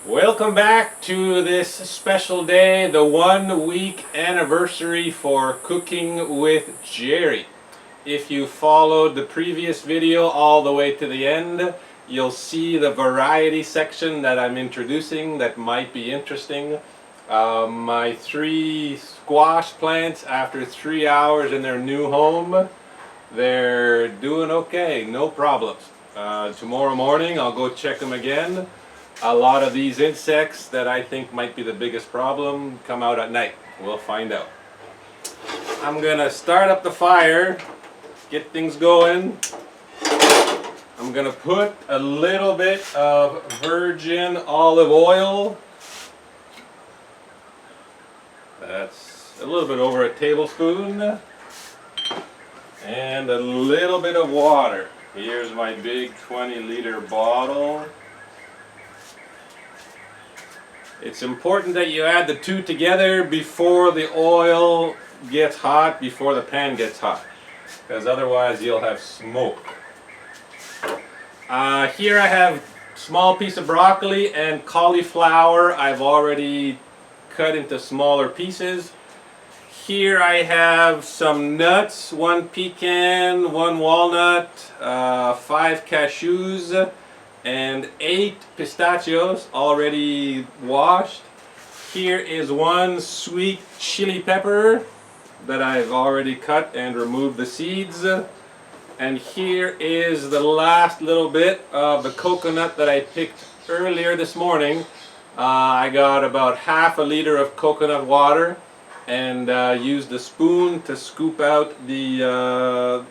Welcome back to this special day, the 1 week anniversary for Cooking with Gerry. If you followed the previous video all the way to the end, you'll see the variety section that I'm introducing that might be interesting. My 3 squash plants, after 3 hours in their new home, they're doing okay, no problems. Tomorrow morning I'll go check them again. A lot of these insects that I think might be the biggest problem come out at night. We'll find out. I'm gonna start up the fire, get things going. I'm gonna put a little bit of virgin olive oil. That's a little bit over a tablespoon. And a little bit of water. Here's my big 20-liter bottle. It's important that you add the two together before the oil gets hot, before the pan gets hot, because otherwise you'll have smoke. Here I have small piece of broccoli and cauliflower I've already cut into smaller pieces. Here I have some nuts, 1 pecan, 1 walnut, 5 cashews, and 8 pistachios already washed. Here is 1 sweet chili pepper that I've already cut and removed the seeds. And here is the last little bit of the coconut that I picked earlier this morning. I got about half a liter of coconut water and used a spoon to scoop out the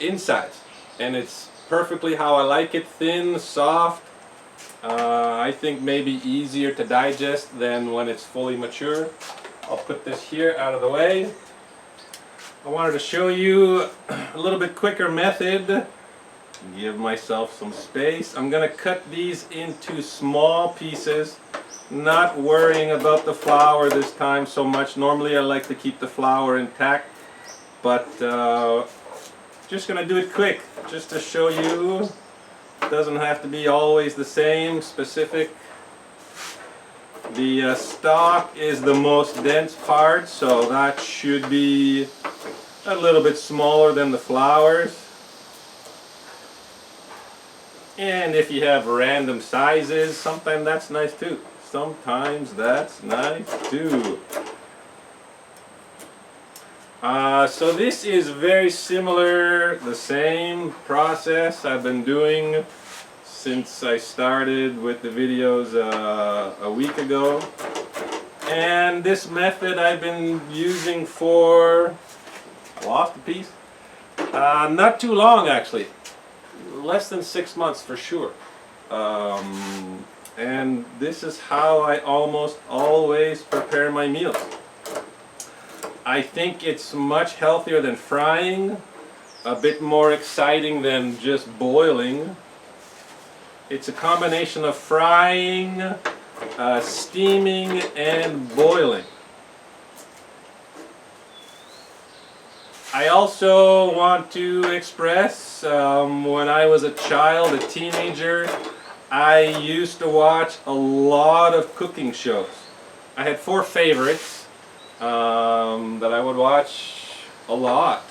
insides. And it's perfectly how I like it, thin, soft. I think maybe easier to digest than when it's fully mature. I'll put this here out of the way. I wanted to show you a little bit quicker method. Give myself some space. I'm going to cut these into small pieces, not worrying about the flour this time so much. Normally I like to keep the flour intact, but just going to do it quick, just to show you. It doesn't have to be always the same, specific. The stalk is the most dense part, so that should be a little bit smaller than the flowers. And if you have random sizes, sometimes that's nice too. Sometimes that's nice too. So this is very similar, the same process I've been doing since I started with the videos a week ago. And this method I've been using for, I lost a piece, not too long actually, less than 6 months for sure. And this is how I almost always prepare my meals. I think it's much healthier than frying, a bit more exciting than just boiling. It's a combination of frying, steaming, and boiling. I also want to express, when I was a child, a teenager, I used to watch a lot of cooking shows. I had 4 favorites that I would watch a lot.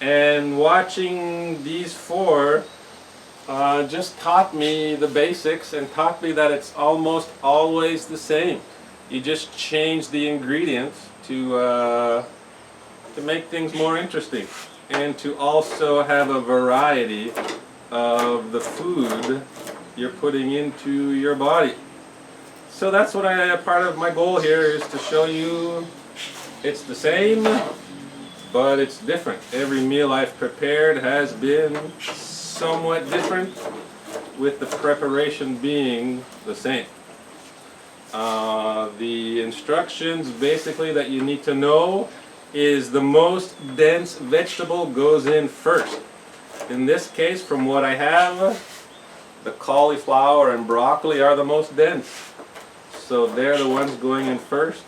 And watching these 4 just taught me the basics and taught me that it's almost always the same. You just change the ingredients to make things more interesting and to also have a variety of the food you're putting into your body. So that's what part of my goal here is to show you it's the same, but it's different. Every meal I've prepared has been somewhat different, with the preparation being the same. The instructions basically that you need to know is the most dense vegetable goes in first. In this case, from what I have, the cauliflower and broccoli are the most dense. So they're the ones going in first.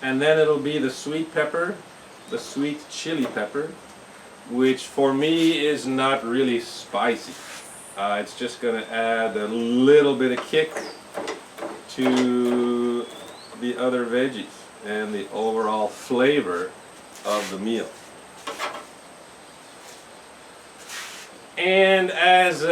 And then it'll be the sweet pepper, the sweet chili pepper, which for me is not really spicy. It's just going to add a little bit of kick to the other veggies and the overall flavor of the meal. And as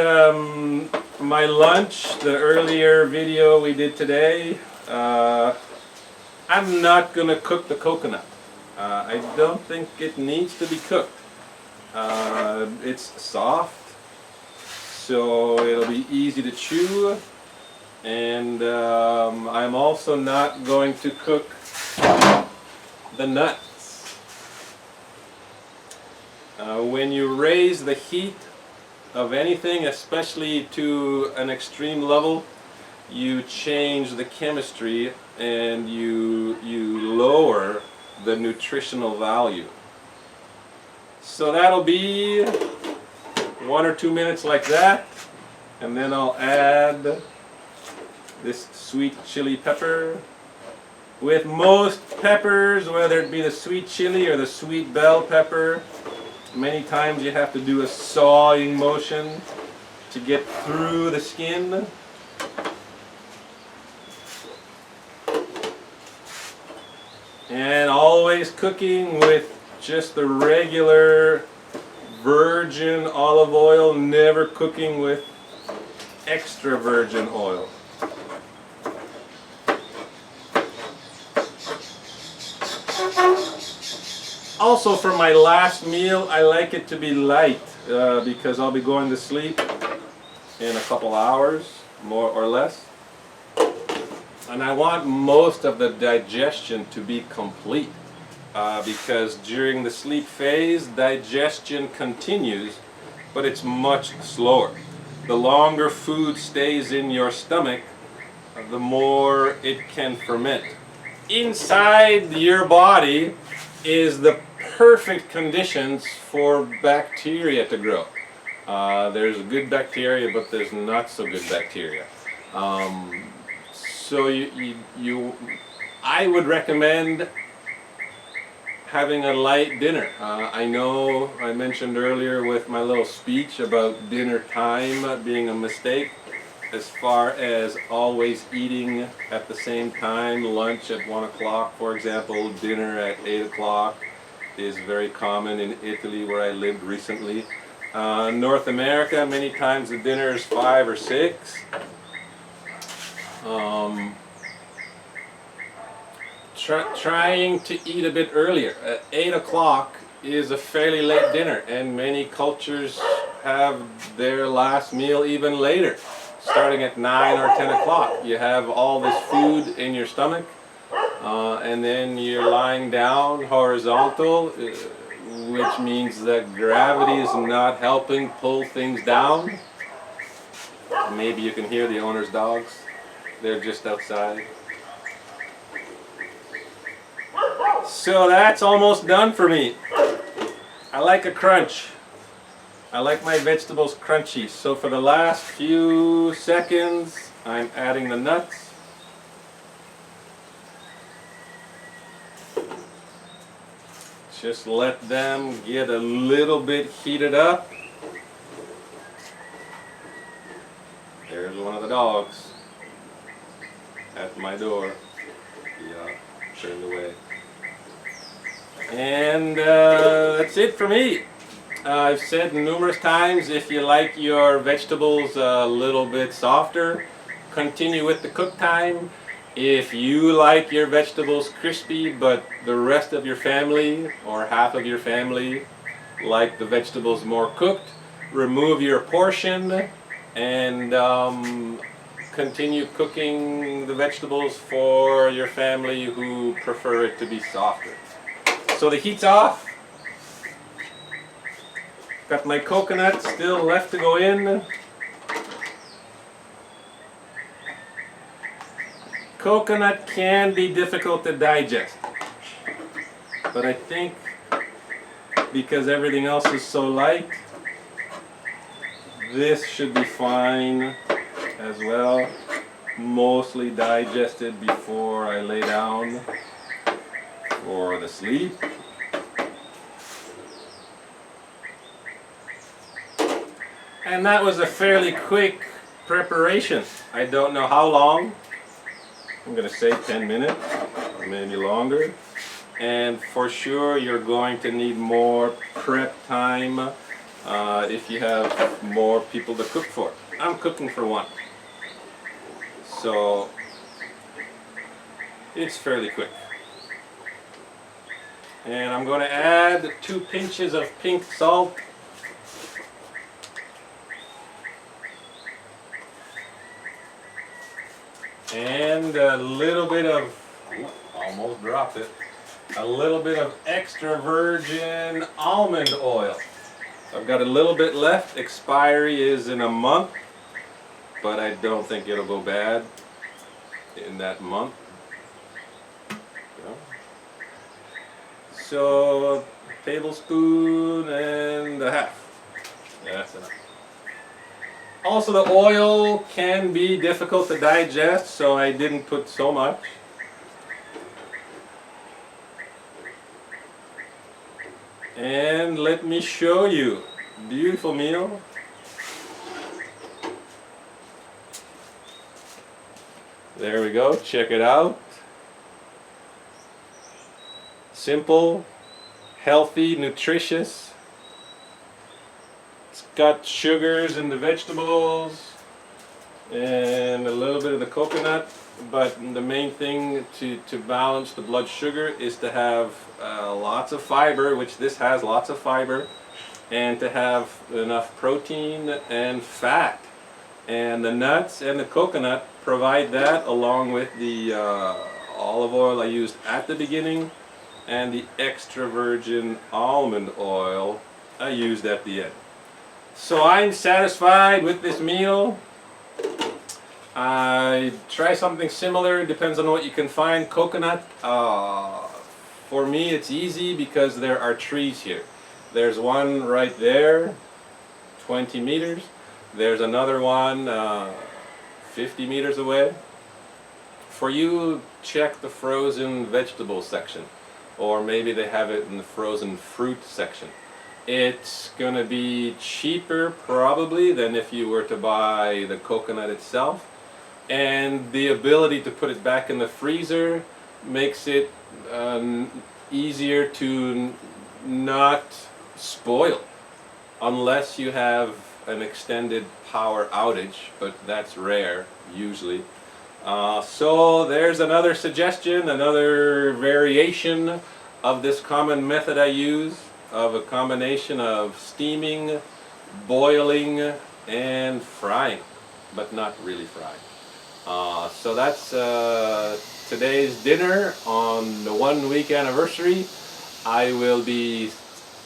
my lunch, the earlier video we did today, I'm not going to cook the coconut. I don't think it needs to be cooked. It's soft, so it'll be easy to chew. And I'm also not going to cook the nuts. When you raise the heat of anything, especially to an extreme level, you change the chemistry and you lower the nutritional value. So that'll be 1 or 2 minutes like that, and then I'll add this sweet chili pepper. With most peppers, whether it be the sweet chili or the sweet bell pepper, many times you have to do a sawing motion to get through the skin. And always cooking with just the regular virgin olive oil, never cooking with extra virgin oil. Also, for my last meal, I like it to be light because I'll be going to sleep in a couple hours, more or less. And I want most of the digestion to be complete because during the sleep phase, digestion continues, but it's much slower. The longer food stays in your stomach, the more it can ferment. Inside your body is the perfect conditions for bacteria to grow. There's good bacteria, but there's not so good bacteria. So I would recommend having a light dinner. I know I mentioned earlier with my little speech about dinner time being a mistake, as far as always eating at the same time, lunch at 1 o'clock, for example, dinner at 8 o'clock is very common in Italy, where I lived recently. North America, many times the dinner is 5 or 6. Trying to eat a bit earlier. At 8 o'clock is a fairly late dinner, and many cultures have their last meal even later, starting at 9 or 10 o'clock. You have all this food in your stomach, and then you're lying down horizontal, which means that gravity is not helping pull things down. Maybe you can hear the owner's dogs. They're just outside. So that's almost done for me. I like a crunch. I like my vegetables crunchy. So for the last few seconds, I'm adding the nuts. Just let them get a little bit heated up. There's one of the dogs at my door. Yeah, turned away. And that's it for me. I've said numerous times, if you like your vegetables a little bit softer, continue with the cook time. If you like your vegetables crispy, but the rest of your family or half of your family like the vegetables more cooked, remove your portion and continue cooking the vegetables for your family who prefer it to be softer. So the heat's off. Got my coconut still left to go in. Coconut can be difficult to digest, but I think because everything else is so light, this should be fine as well. Mostly digested before I lay down for the sleep. And that was a fairly quick preparation. I don't know how long. I'm going to say 10 minutes, or maybe longer. And for sure you're going to need more prep time if you have more people to cook for. I'm cooking for one. So it's fairly quick. And I'm going to add 2 pinches of pink salt. And a little bit of, almost dropped it, a little bit of extra virgin almond oil. I've got a little bit left. Expiry is in a month, but I don't think it'll go bad in that month. So, a tablespoon and a half. That's enough. Also, the oil can be difficult to digest, so I didn't put so much. And let me show you. Beautiful meal. There we go. Check it out. Simple, healthy, nutritious. It's got sugars in the vegetables and a little bit of the coconut, but the main thing to balance the blood sugar is to have lots of fiber, which this has lots of fiber, and to have enough protein and fat. And the nuts and the coconut provide that, along with the olive oil I used at the beginning and the extra virgin almond oil I used at the end. So I'm satisfied with this meal. I try something similar, depends on what you can find. Coconut, for me it's easy because there are trees here. There's one right there, 20 meters. There's another one 50 meters away. For you, check the frozen vegetable section, or maybe they have it in the frozen fruit section. It's going to be cheaper probably than if you were to buy the coconut itself, and the ability to put it back in the freezer makes it easier to not spoil unless you have an extended power outage, but that's rare usually. So there's another suggestion, another variation of this common method I use, of a combination of steaming, boiling, and frying, but not really frying. So that's today's dinner on the 1-week anniversary. I will be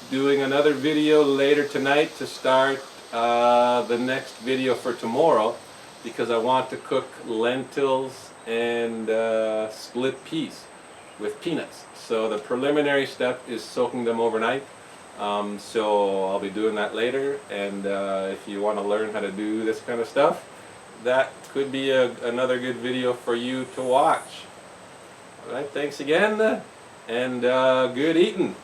doing another video later tonight to start the next video for tomorrow, because I want to cook lentils and split peas with peanuts. So the preliminary step is soaking them overnight. So I'll be doing that later, and if you want to learn how to do this kind of stuff, that could be another good video for you to watch. Alright, thanks again, and good eating.